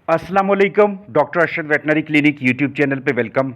अस्सलाम वालेकुम। Doctor Arshad veterinary clinic YouTube channel पे वेलकम।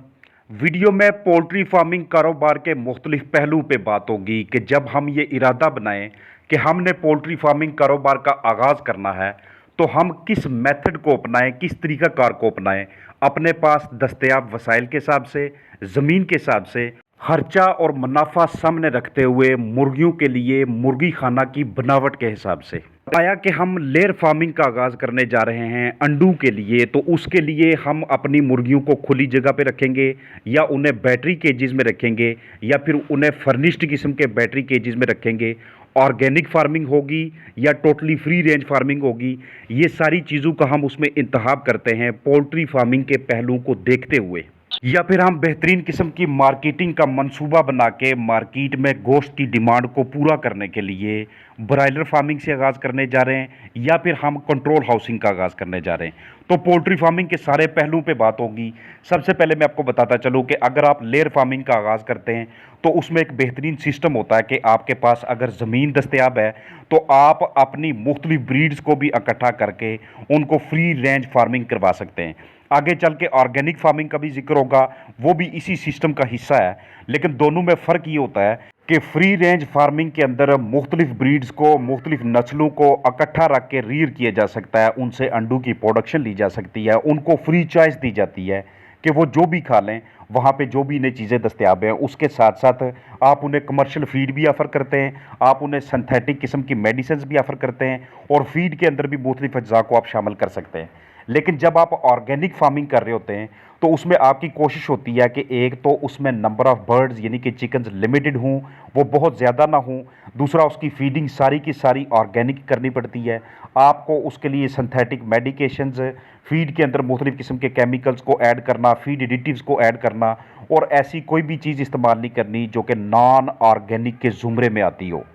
वीडियो में पोल्ट्री फार्मिंग कारोबार के मुख्तलिफ पहलुओं पे बात होगी कि जब हम ये इरादा बनाएं कि हमने पोल्ट्री फार्मिंग कारोबार का आगाज़ करना है तो हम किस मेथड को अपनाएं, किस तरीक़ाकार को अपनाएं, अपने पास दस्तयाब वसाइल के हिसाब से, ज़मीन के हिसाब से, खर्चा और मुनाफा सामने रखते हुए मुर्गियों के लिए मुर्गी खाना की बनावट के हिसाब से। आया कि हम लेयर फार्मिंग का आगाज़ करने जा रहे हैं अंडों के लिए, तो उसके लिए हम अपनी मुर्गियों को खुली जगह पे रखेंगे या उन्हें बैटरी केजेस में रखेंगे या फिर उन्हें फर्निश्ड किस्म के बैटरी केजेस में रखेंगे। ऑर्गेनिक फार्मिंग होगी या टोटली फ्री रेंज फार्मिंग होगी, ये सारी चीज़ों का हम उसमें इंतखाब करते हैं पोल्ट्री फार्मिंग के पहलुओं को देखते हुए। या फिर हम बेहतरीन किस्म की मार्केटिंग का मंसूबा बना के मार्केट में गोश्त की डिमांड को पूरा करने के लिए ब्रायलर फार्मिंग से आगाज़ करने जा रहे हैं या फिर हम कंट्रोल हाउसिंग का आगाज़ करने जा रहे हैं। तो पोल्ट्री फार्मिंग के सारे पहलुओं पे बात होगी। सबसे पहले मैं आपको बताता चलूँ कि अगर आप लेयर फार्मिंग का आगाज़ करते हैं तो उसमें एक बेहतरीन सिस्टम होता है कि आपके पास अगर ज़मीन दस्तयाब है तो आप अपनी मुख्तलिफ ब्रीड्स को भी इकट्ठा करके उनको फ्री रेंज फार्मिंग करवा सकते हैं। आगे चल के ऑर्गेनिक फार्मिंग का भी जिक्र होगा, वो भी इसी सिस्टम का हिस्सा है। लेकिन दोनों में फ़र्क ये होता है कि फ्री रेंज फार्मिंग के अंदर मुख्तलिफ ब्रीड्स को, मुख्तलिफ नस्लों को इकट्ठा रख के रीयर किया जा सकता है, उनसे अंडों की प्रोडक्शन ली जा सकती है, उनको फ्री चॉइस दी जाती है कि वो जो भी खा लें, वहाँ पे जो भी इन्हें चीज़ें दस्तयाब हैं। उसके साथ साथ आप उन्हें कमर्शियल फीड भी ऑफ़र करते हैं, आप उन्हें सिंथेटिक किस्म की मेडिसिन भी ऑफ़र करते हैं और फीड के अंदर भी मुख्तलिफ अज्जा को आप शामिल कर सकते हैं। लेकिन जब आप ऑर्गेनिक फार्मिंग कर रहे होते हैं तो उसमें आपकी कोशिश होती है कि एक तो उसमें नंबर ऑफ़ बर्ड्स यानी कि चिकन्स लिमिटेड हों, वो बहुत ज़्यादा ना हों। दूसरा, उसकी फीडिंग सारी की सारी ऑर्गेनिक करनी पड़ती है। आपको उसके लिए सिंथेटिक मेडिकेशंस, फीड के अंदर मुख्तलिफ किस्म के केमिकल्स को ऐड करना, फीड एडिटिव्स को ऐड करना और ऐसी कोई भी चीज़ इस्तेमाल नहीं करनी जो कि नॉन ऑर्गेनिक के ज़ुमरे में आती हो।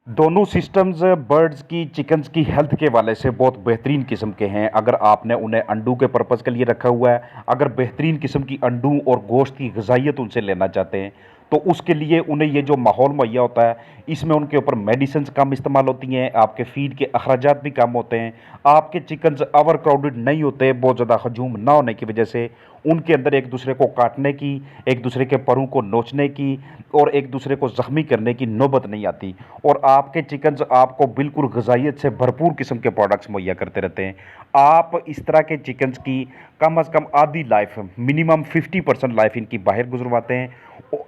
दोनों सिस्टम्स बर्ड्स की, चिकन्स की हेल्थ के वाले से बहुत बेहतरीन किस्म के हैं। अगर आपने उन्हें अंडों के पर्पज़ के लिए रखा हुआ है, अगर बेहतरीन किस्म की अंडों और गोश्त की ग़िज़ाइयत उनसे लेना चाहते हैं तो उसके लिए उन्हें ये जो माहौल मुहैया होता है, इसमें उनके ऊपर मेडिसिन्स कम इस्तेमाल होती हैं, आपके फीड के अखराजात भी कम होते हैं, आपके चिकन्स ओवर क्राउडेड नहीं होते, बहुत ज़्यादा हजूम ना होने की वजह से उनके अंदर एक दूसरे को काटने की, एक दूसरे के परों को नोचने की और एक दूसरे को ज़ख्मी करने की नौबत नहीं आती और आपके चिकन्स आपको बिल्कुल ग़िज़ाइयत से भरपूर किस्म के प्रोडक्ट्स मुहैया करते रहते हैं। आप इस तरह के चिकन्स की कम अज़ कम आधी लाइफ, मिनिमम 50% लाइफ इनकी बाहर गुजरवाते हैं।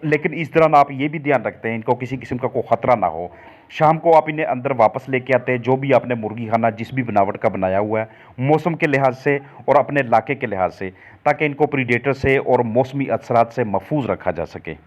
लेकिन इस दौरान आप ये भी ध्यान रखते हैं इनको किसी किस्म का कोई ख़तरा ना हो। शाम को आप इन्हें अंदर वापस लेके आते हैं, जो भी आपने मुर्गी खाना जिस भी बनावट का बनाया हुआ है, मौसम के लिहाज से और अपने इलाके के लिहाज से, ताकि इनको प्रीडेटर से और मौसमी असरात से महफूज रखा जा सके।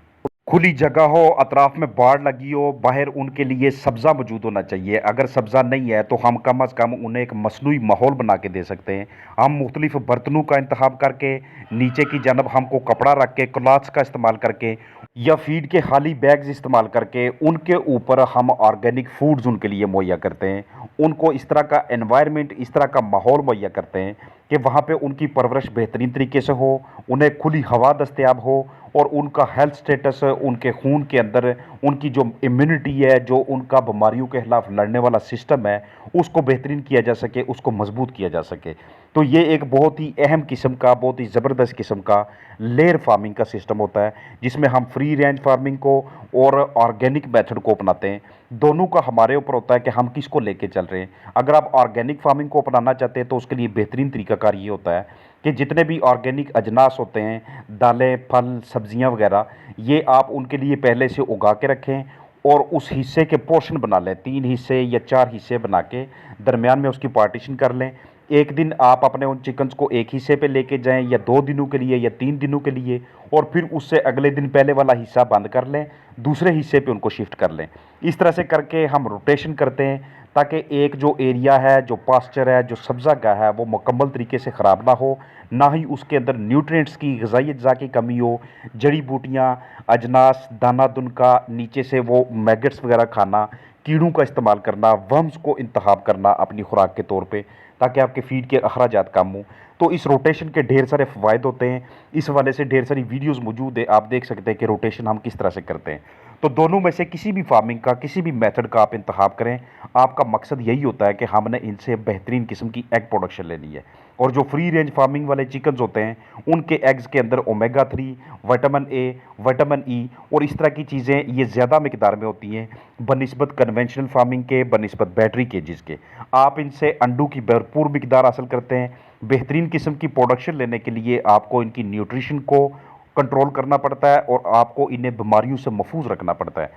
खुली जगह हो, अतराफ में बाड़ लगी हो, बाहर उनके लिए सब्ज़ा मौजूद होना चाहिए। अगर सब्ज़ा नहीं है तो हम कम अज़ कम उन्हें एक मसनूई माहौल बना के दे सकते हैं। हम मुख्तलिफ बर्तनों का इंतखाब करके, नीचे की जानब हमको कपड़ा रख के, क्लॉथ्स का इस्तेमाल करके या फीड के खाली बैग्स इस्तेमाल करके उनके ऊपर हम ऑर्गेनिक फूड्स उनके लिए मुहैया करते हैं। उनको इस तरह का एनवायरनमेंट, इस तरह का माहौल मुहैया करते हैं कि वहाँ पे उनकी परवरिश बेहतरीन तरीके से हो, उन्हें खुली हवा दस्तयाब हो और उनका हेल्थ स्टेटस, उनके खून के अंदर उनकी जो इम्यूनिटी है, जो उनका बीमारियों के खिलाफ लड़ने वाला सिस्टम है, उसको बेहतरीन किया जा सके, उसको मजबूत किया जा सके। तो ये एक बहुत ही अहम किस्म का, बहुत ही ज़बरदस्त किस्म का लेयर फार्मिंग का सिस्टम होता है जिसमें हम फ्री रेंज फार्मिंग को और ऑर्गेनिक मेथड को अपनाते हैं। दोनों का हमारे ऊपर होता है कि हम किसको लेके चल रहे हैं। अगर आप ऑर्गेनिक फार्मिंग को अपनाना चाहते हैं तो उसके लिए बेहतरीन तरीकाकार ये होता है कि जितने भी ऑर्गेनिक अजनास होते हैं, दालें, फल, सब्जियां वगैरह, ये आप उनके लिए पहले से उगा के रखें और उस हिस्से के पोर्शन बना लें, 3 हिस्से या 4 हिस्से बना के दरमियान में उसकी पार्टीशन कर लें। एक दिन आप अपने उन चिकन्स को एक हिस्से पे लेके जाएं या 2 दिनों के लिए या 3 दिनों के लिए, और फिर उससे अगले दिन पहले वाला हिस्सा बंद कर लें, दूसरे हिस्से पे उनको शिफ्ट कर लें। इस तरह से करके हम रोटेशन करते हैं ताकि एक जो एरिया है, जो पास्चर है, जो सब्ज़ा गाह है, वो मुकम्मल तरीके से ख़राब ना हो, ना ही उसके अंदर न्यूट्रिएंट्स की, ग़िज़ाई अज्जा की कमी हो। जड़ी बूटियाँ, अजनास, दाना दुनका, नीचे से वो मैगट्स वगैरह खाना, कीड़ों का इस्तेमाल करना, वर्म्स को इंतखाब करना अपनी खुराक के तौर पे, ताकि आपके फीड के अखराजात कम हों। तो इस रोटेशन के ढेर सारे फ़वाइद होते हैं। इस हवाले से ढेर सारी वीडियोज़ मौजूद है, आप देख सकते हैं कि रोटेशन हम किस तरह से करते हैं। तो दोनों में से किसी भी फार्मिंग का, किसी भी मेथड का आप इंतखाब करें, आपका मकसद यही होता है कि हमने इनसे बेहतरीन किस्म की एग प्रोडक्शन लेनी है। और जो फ्री रेंज फार्मिंग वाले चिकन्स होते हैं, उनके एग्स के अंदर omega 3, vitamin A, vitamin E और इस तरह की चीज़ें ये ज़्यादा मिकदार में होती हैं बनिस्बत कन्वेंशनल फार्मिंग के, बनिस्बत बैटरी केजेस के। आप इनसे अंडों की भरपूर मिकदार हासिल करते हैं। बेहतरीन किस्म की प्रोडक्शन लेने के लिए आपको इनकी न्यूट्रिशन को कंट्रोल करना पड़ता है और आपको इन्हें बीमारियों से महफूज रखना पड़ता है।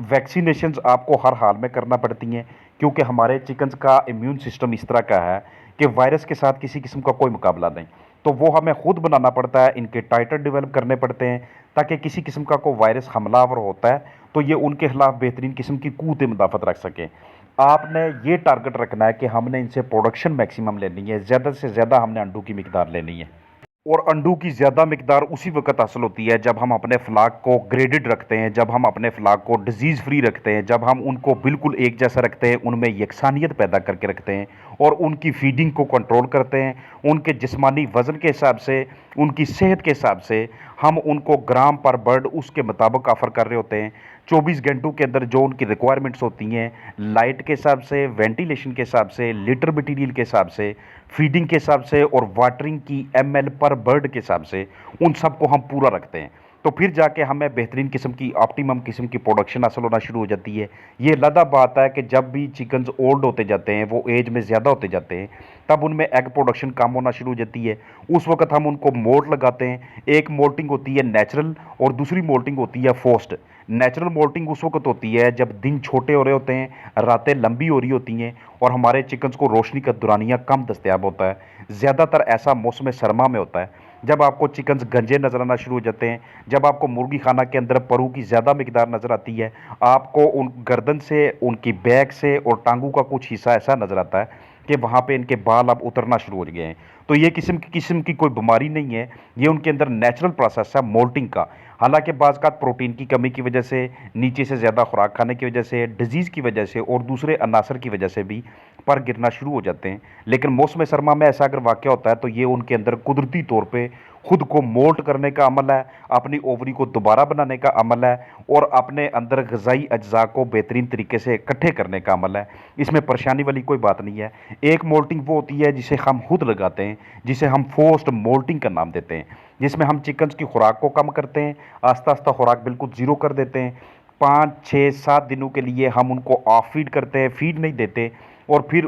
वैक्सीनेशंस आपको हर हाल में करना पड़ती हैं, क्योंकि हमारे चिकन्स का इम्यून सिस्टम इस तरह का है कि वायरस के साथ किसी किस्म का कोई मुकाबला नहीं। तो वो हमें खुद बनाना पड़ता है, इनके टाइटर डेवलप करने पड़ते हैं, ताकि किसी किस्म का कोई वायरस हमलावर होता है तो ये उनके खिलाफ बेहतरीन किस्म की क़ुव्वत मुदाफ़त रख सकें। आपने ये टारगेट रखना है कि हमने इनसे प्रोडक्शन मैक्सिमम लेनी है, ज़्यादा से ज़्यादा हमने अंडों की मिकदार लेनी है। और अंडों की ज़्यादा मिकदार उसी वक्त हासिल होती है जब हम अपने फ्लाक को ग्रेडेड रखते हैं, जब हम अपने फ्लाक को डिजीज़ फ्री रखते हैं, जब हम उनको बिल्कुल एक जैसा रखते हैं, उनमें यकसानियत पैदा करके रखते हैं और उनकी फीडिंग को कंट्रोल करते हैं। उनके जिस्मानी वज़न के हिसाब से, उनकी सेहत के हिसाब से हम उनको ग्राम पर बर्ड उसके मुताबिक ऑफ़र कर रहे होते हैं। 24 घंटों के अंदर जो उनकी रिक्वायरमेंट्स होती हैं, लाइट के हिसाब से, वेंटिलेशन के हिसाब से, लिटर मटीरियल के हिसाब से, फीडिंग के हिसाब से और वाटरिंग की एमएल पर बर्ड के हिसाब से, उन सब को हम पूरा रखते हैं। तो फिर जाके हमें बेहतरीन किस्म की, ऑप्टिमम किस्म की प्रोडक्शन हासिल होना शुरू हो जाती है। ये अलग बात है कि जब भी चिकन्स ओल्ड होते जाते हैं, वो एज में ज़्यादा होते जाते हैं, तब उनमें एग प्रोडक्शन कम होना शुरू हो जाती है। उस वक्त हम उनको मोल्ट लगाते हैं। एक मोल्टिंग होती है नेचुरल और दूसरी मोल्टिंग होती है फोर्स्ड। नेचुरल मोल्टिंग उस वक्त होती है जब दिन छोटे हो रहे होते हैं, रातें लंबी हो रही होती हैं और हमारे चिकन्स को रोशनी का दुरानिया कम दस्तयाब होता है। ज़्यादातर ऐसा मौसम सरमा में होता है, जब आपको चिकन्स गंजे नज़र आना शुरू हो जाते हैं, जब आपको मुर्गी खाना के अंदर परू की ज़्यादा मिकदार नज़र आती है, आपको उन गर्दन से, उनकी बैक से और टांगों का कुछ हिस्सा ऐसा नज़र आता है कि वहाँ पे इनके बाल अब उतरना शुरू हो गए हैं। तो ये किस्म की कोई बीमारी नहीं है, ये उनके अंदर नेचुरल प्रोसेस है मोल्टिंग का। हालांकि बाज़ का प्रोटीन की कमी की वजह से, नीचे से ज़्यादा खुराक खाने की वजह से, डिजीज़ की वजह से और दूसरे अनासर की वजह से भी पर गिरना शुरू हो जाते हैं। लेकिन मौसम सरमा में ऐसा अगर वाक़या होता है तो ये उनके अंदर कुदरती तौर पे खुद को मोल्ट करने का अमल है, अपनी ओवरी को दोबारा बनाने का अमल है और अपने अंदर ग़िज़ाई अज्जा को बेहतरीन तरीके से इकट्ठे करने का अमल है। इसमें परेशानी वाली कोई बात नहीं है। एक मोल्टिंग वो होती है जिसे हम खुद लगाते हैं, जिसे हम फोर्स्ड मोल्टिंग का नाम देते हैं, जिसमें हम चिकन्स की खुराक को कम करते हैं, आस्ता आस्ता खुराक बिल्कुल ज़ीरो कर देते हैं। 5, 6, 7 दिनों के लिए हम उनको ऑफ फीड करते हैं, फीड नहीं देते और फिर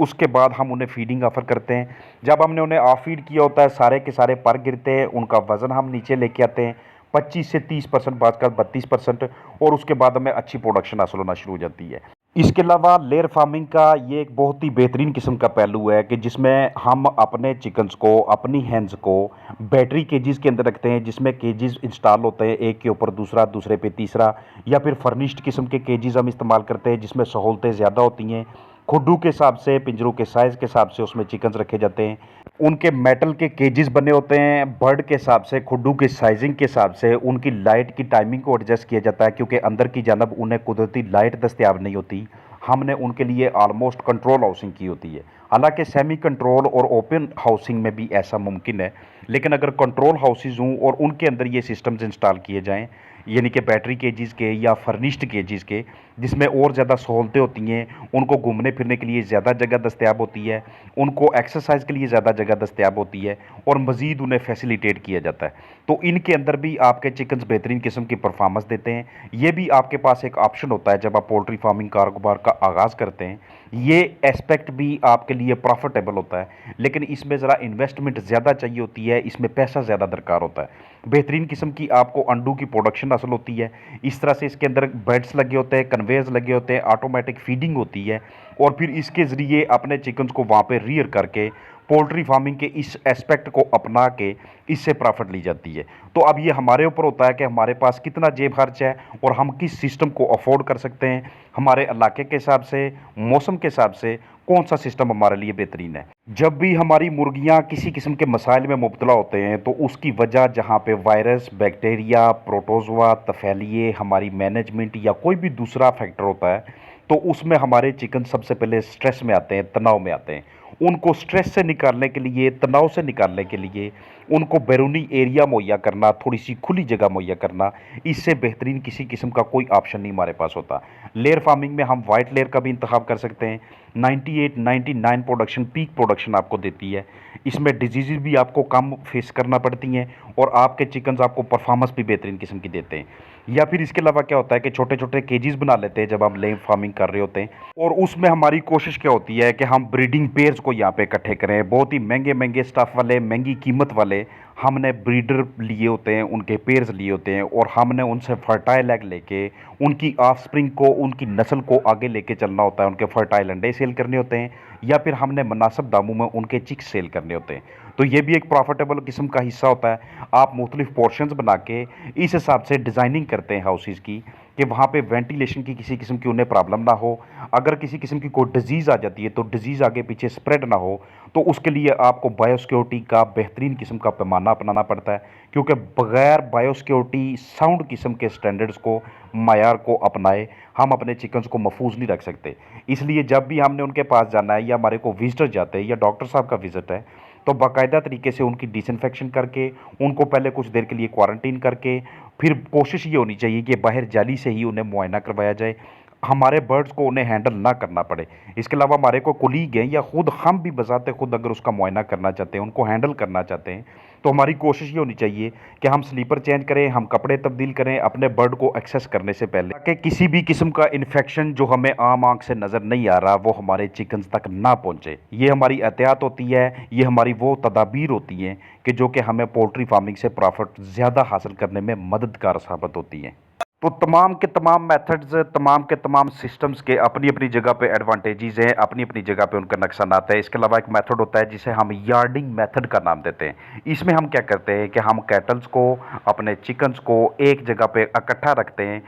उसके बाद हम उन्हें फीडिंग ऑफ़र करते हैं। जब हमने उन्हें ऑफ फीड किया होता है, सारे के सारे पर गिरते हैं, उनका वज़न हम नीचे लेके आते हैं 25 से 30%, बात कर 32%, और उसके बाद हमें अच्छी प्रोडक्शन हासिल होना शुरू हो जाती है। इसके अलावा लेयर फार्मिंग का ये एक बहुत ही बेहतरीन किस्म का पहलू है कि जिसमें हम अपने चिकन्स को, अपनी हैंस को बैटरी केजेस के अंदर रखते हैं, जिसमें केजेस इंस्टॉल होते हैं, एक के ऊपर दूसरा, दूसरे पे तीसरा, या फिर फर्निश्ड किस्म के केजेस हम इस्तेमाल करते हैं जिसमें सहूलतें ज़्यादा होती हैं। खुड्डू के हिसाब से, पिंजरों के साइज़ के हिसाब से उसमें चिकन्स रखे जाते हैं। उनके मेटल के केजेस बने होते हैं, बर्ड के हिसाब से, खुड्डू की साइजिंग के हिसाब से, उनकी लाइट की टाइमिंग को एडजस्ट किया जाता है, क्योंकि अंदर की जानब उन्हें कुदरती लाइट दस्तयाब नहीं होती। हमने उनके लिए आलमोस्ट कंट्रोल हाउसिंग की होती है। हालांकि सेमी कंट्रोल और ओपन हाउसिंग में भी ऐसा मुमकिन है, लेकिन अगर कंट्रोल हाउसेज हों और उनके अंदर ये सिस्टम्स इंस्टॉल किए जाएँ, यानी कि बैटरी केजेस के या फर्निश्ड केजेस के, जिसमें और ज़्यादा सहूलतें होती हैं, उनको घूमने फिरने के लिए ज़्यादा जगह दस्तयाब होती है, उनको एक्सरसाइज के लिए ज़्यादा जगह दस्तयाब होती है और मज़ीद उन्हें फैसिलिटेट किया जाता है। तो इनके अंदर भी आपके चिकन्स बेहतरीन किस्म की परफॉर्मेंस देते हैं। ये भी आपके पास एक ऑप्शन होता है जब आप पोल्ट्री फार्मिंग कारोबार का आगाज़ करते हैं। ये एस्पेक्ट भी आपके लिए प्रॉफिटेबल होता है, लेकिन इसमें ज़रा इन्वेस्टमेंट ज़्यादा चाहिए होती है, इसमें पैसा ज़्यादा दरकार होता है। बेहतरीन किस्म की आपको अंडों की प्रोडक्शन हासिल होती है। इस तरह से इसके अंदर बेड्स लगे होते हैं, कन्वेयर्स लगे होते हैं, ऑटोमेटिक फीडिंग होती है और फिर इसके ज़रिए अपने चिकन्स को वहाँ पे रियर करके पोल्ट्री फार्मिंग के इस एस्पेक्ट को अपना के इससे प्रॉफिट ली जाती है। तो अब ये हमारे ऊपर होता है कि हमारे पास कितना जेब खर्च है और हम किस सिस्टम को अफोर्ड कर सकते हैं। हमारे इलाके के हिसाब से, मौसम के हिसाब से कौन सा सिस्टम हमारे लिए बेहतरीन है। जब भी हमारी मुर्गियां किसी किस्म के मसाइल में मुब्तला होते हैं तो उसकी वजह जहां पे वायरस, बैक्टीरिया, प्रोटोजोआ, तफैलिए, हमारी मैनेजमेंट या कोई भी दूसरा फैक्टर होता है, तो उसमें हमारे चिकन सबसे पहले स्ट्रेस में आते हैं, तनाव में आते हैं। उनको स्ट्रेस से निकालने के लिए, तनाव से निकालने के लिए उनको बैरूनी एरिया मुहैया करना, थोड़ी सी खुली जगह मुहैया करना, इससे बेहतरीन किसी किस्म का कोई ऑप्शन नहीं हमारे पास होता। लेयर फार्मिंग में हम वाइट लेयर का भी इंतखाब कर सकते हैं। 98 99 प्रोडक्शन, पीक प्रोडक्शन आपको देती है। इसमें डिजीज़ भी आपको कम फेस करना पड़ती हैं और आपके चिकन्स आपको परफॉर्मेंस भी बेहतरीन किस्म की देते हैं। या फिर इसके अलावा क्या होता है कि छोटे छोटे केजेस बना लेते हैं जब हम लेयर फार्मिंग कर रहे होते हैं, और उसमें हमारी कोशिश क्या होती है कि हम ब्रीडिंग पेयर्स को यहाँ पे इकट्ठे करें। बहुत ही महंगे महंगे स्टफ वाले, महंगी कीमत वाले हमने ब्रीडर लिए होते हैं, उनके पेयर्स लिए होते हैं, और हमने उनसे फर्टाइल एग लेके उनकी ऑफस्प्रिंग को, उनकी नस्ल को आगे लेके चलना होता है। उनके फर्टाइल अंडे सेल करने होते हैं या फिर हमने मुनासिब दामों में उनके चिक्स सेल करने होते हैं। तो ये भी एक प्रॉफिटेबल किस्म का हिस्सा होता है। आप मुख्तलिफ पोर्शंस बना के इस हिसाब से डिज़ाइनिंग करते हैं हाउसेज़ की कि वहाँ पे वेंटिलेशन की किसी किस्म की उन्हें प्रॉब्लम ना हो। अगर किसी किस्म की कोई डिजीज़ आ जाती है तो डिजीज़ आगे पीछे स्प्रेड ना हो, तो उसके लिए आपको बायोसिक्योरिटी का बेहतरीन किस्म का पैमाना अपनाना पड़ता है, क्योंकि बगैर बायोसिक्योरिटी साउंड किस्म के स्टैंडर्ड्स को, मायार को अपनाए हम अपने चिकन्स को महफूज नहीं रख सकते। इसलिए जब भी हमने उनके पास जाना है या हमारे को विजिटर जाते हैं या डॉक्टर साहब का विजिट है, तो बाकायदा तरीके से उनकी डिसइंफेक्शन करके, उनको पहले कुछ देर के लिए क्वारंटीन करके, फिर कोशिश ये होनी चाहिए कि बाहर जाली से ही उन्हें मुआयना करवाया जाए, हमारे बर्ड्स को उन्हें हैंडल ना करना पड़े। इसके अलावा हमारे को कोलीग हैं या ख़ुद हम भी बज़ाते खुद अगर उसका मुआयना करना चाहते हैं, उनको हैंडल करना चाहते हैं, तो हमारी कोशिश ये होनी चाहिए कि हम स्लीपर चेंज करें, हम कपड़े तब्दील करें अपने बर्ड को एक्सेस करने से पहले, ताकि किसी भी किस्म का इन्फेक्शन जो हमें आम आंख से नज़र नहीं आ रहा वो हमारे चिकन्स तक ना पहुँचे। ये हमारी एहतियात होती है, ये हमारी वो तदाबीर होती हैं कि जो कि हमें पोल्ट्री फार्मिंग से प्रॉफिट ज़्यादा हासिल करने में मददगार साबित होती हैं। तो तमाम के तमाम मेथड्स, तमाम के तमाम सिस्टम्स के अपनी अपनी जगह पे एडवांटेजेस हैं, अपनी अपनी जगह पे उनका नुकसानात है। इसके अलावा एक मेथड होता है जिसे हम यार्डिंग मेथड का नाम देते हैं। इसमें हम क्या करते हैं कि हम कैटल्स को, अपने चिकन्स को एक जगह पे इकट्ठा रखते हैं।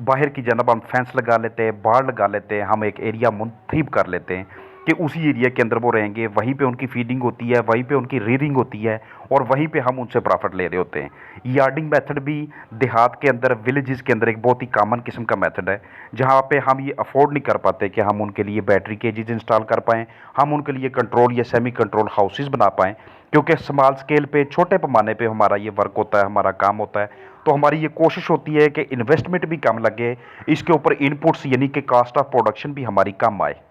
बाहर की जानब हम फेंस लगा लेते हैं, बाड़ लगा लेते हैं, हम एक एरिया मुंतखब कर लेते हैं कि उसी एरिया के अंदर वो रहेंगे, वहीं पे उनकी फीडिंग होती है, वहीं पे उनकी रीयरिंग होती है और वहीं पे हम उनसे प्रॉफिट ले रहे होते हैं। यार्डिंग मेथड भी देहात के अंदर, विलेजेस के अंदर एक बहुत ही कॉमन किस्म का मेथड है, जहाँ पे हम ये अफोर्ड नहीं कर पाते कि हम उनके लिए बैटरी केजेस इंस्टॉल कर पाएँ, हम उनके लिए कंट्रोल या सेमी कंट्रोल हाउसेस बना पाएँ, क्योंकि स्मॉल स्केल पे, छोटे पैमाने पे हमारा ये वर्क होता है, हमारा काम होता है। तो हमारी ये कोशिश होती है कि इन्वेस्टमेंट भी कम लगे, इसके ऊपर इनपुट्स यानी कि कॉस्ट ऑफ प्रोडक्शन भी हमारी कम आए।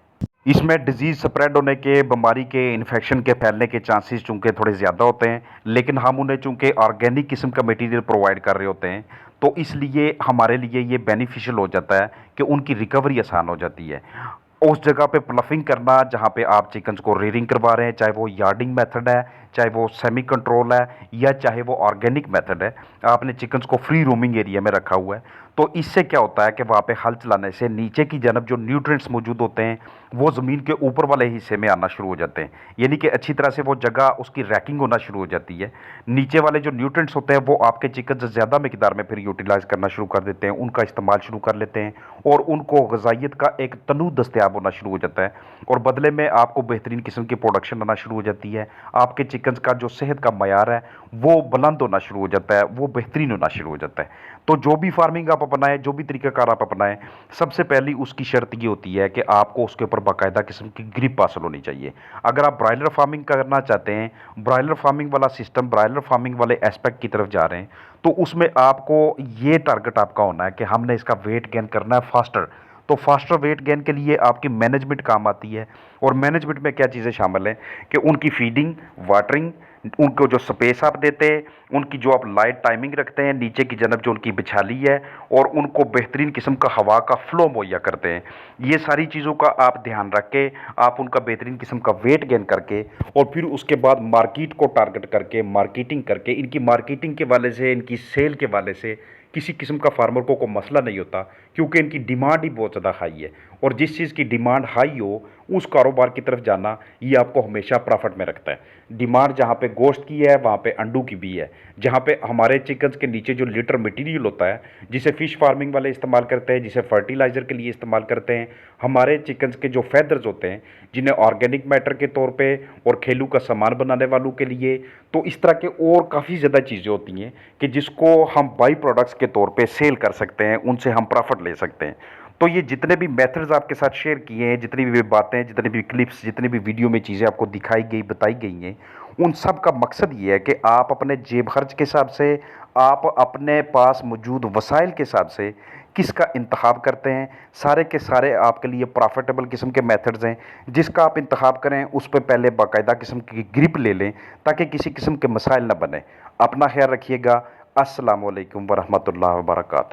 इसमें डिजीज़ स्प्रेड होने के, बीमारी के, इन्फेक्शन के फैलने के चांसेस चूँकि थोड़े ज़्यादा होते हैं, लेकिन हम उन्हें चूँकि ऑर्गेनिक किस्म का मटेरियल प्रोवाइड कर रहे होते हैं, तो इसलिए हमारे लिए ये बेनिफिशियल हो जाता है कि उनकी रिकवरी आसान हो जाती है। उस जगह पे प्लफिंग करना जहाँ पे आप चिकन्स को रेयरिंग करवा रहे हैं, चाहे वो यार्डिंग मेथड है, चाहे वो सेमी कंट्रोल है या चाहे वो ऑर्गेनिक मेथड है, आपने चिकन्स को फ्री रोमिंग एरिया में रखा हुआ है, तो इससे क्या होता है कि वहाँ पे हल चलाने से नीचे की जानब जो न्यूट्रिएंट्स मौजूद होते हैं वो ज़मीन के ऊपर वाले हिस्से में आना शुरू हो जाते हैं, यानी कि अच्छी तरह से वो जगह उसकी रैकिंग होना शुरू हो जाती है। नीचे वाले जो न्यूट्रिएंट्स होते हैं वो आपके चिकन से ज़्यादा मिकदार में फिर यूटिलाइज़ करना शुरू कर देते हैं, उनका इस्तेमाल शुरू कर लेते हैं और उनको ग़िज़ाइयत का एक तनूज़ दस्तयाब होना शुरू हो जाता है और बदले में आपको बेहतरीन किस्म की प्रोडक्शन आना शुरू हो जाती है। आपके चिकन्स का जो सेहत का मयार है वो बुलंद होना शुरू हो जाता है, वो बेहतरीन होना शुरू हो जाता है। तो जो भी फार्मिंग आप अपनाएं, जो भी तरीक़ाकार आप अपनाएं, सबसे पहली उसकी शर्त ये होती है कि आपको उसके ऊपर बाकायदा किस्म की ग्रिप हासिल होनी चाहिए। अगर आप ब्रायलर फार्मिंग करना चाहते हैं, ब्रायलर फार्मिंग वाला सिस्टम, ब्रायलर फार्मिंग वाले एस्पेक्ट की तरफ जा रहे हैं, तो उसमें आपको ये टारगेट आपका होना है कि हमने इसका वेट गेन करना है फास्टर। तो फास्टर वेट गेन के लिए आपकी मैनेजमेंट काम आती है और मैनेजमेंट में क्या चीज़ें शामिल हैं कि उनकी फीडिंग, वाटरिंग, उनको जो स्पेस आप देते हैं, उनकी जो आप लाइट टाइमिंग रखते हैं, नीचे की जानब जो उनकी बिछाली है और उनको बेहतरीन किस्म का हवा का फ़्लो मुहैया करते हैं। ये सारी चीज़ों का आप ध्यान रख के आप उनका बेहतरीन किस्म का वेट गेन करके और फिर उसके बाद मार्केट को टारगेट करके, मार्केटिंग करके, इनकी मार्केटिंग के वाले से, इनकी सेल के वाले से किसी किस्म का फार्मर को कोई मसला नहीं होता, क्योंकि इनकी डिमांड ही बहुत ज़्यादा हाई है और जिस चीज़ की डिमांड हाई हो उस कारोबार की तरफ जाना ये आपको हमेशा प्रॉफिट में रखता है। डिमांड जहाँ पे गोश्त की है वहाँ पे अंडों की भी है। जहाँ पे हमारे चिकन्स के नीचे जो लिटर मटीरियल होता है जिसे फ़िश फार्मिंग वाले इस्तेमाल करते हैं, जिसे फर्टिलाइज़र के लिए इस्तेमाल करते हैं, हमारे चिकन्स के जो फैदर्स होते हैं जिन्हें ऑर्गेनिक मैटर के तौर पे और खेलू का सामान बनाने वालों के लिए, तो इस तरह के और काफ़ी ज़्यादा चीज़ें होती हैं कि जिसको हम बाई प्रोडक्ट्स के तौर पे सेल कर सकते हैं, उनसे हम प्रॉफिट ले सकते हैं। तो ये जितने भी मेथड्स आपके साथ शेयर किए हैं, जितनी भी बातें, जितनी भी क्लिप्स, जितनी भी वीडियो में चीज़ें आपको दिखाई गई, बताई गई हैं, उन सब का मकसद ये है कि आप अपने जेब खर्च के हिसाब से, आप अपने पास मौजूद वसाइल के हिसाब से किसका इंतखाब करते हैं। सारे के सारे आपके लिए प्रॉफिटेबल किस्म के मेथड्स हैं, जिसका आप इंतखाब करें उस पर पहले बाकायदा किस्म की ग्रिप ले लें ताकि किसी किस्म के मसाइल ना बने। अपना ख्याल रखिएगा। अस्सलामु अलैकुम वरहमतुल्लाहि वबरकातुहू।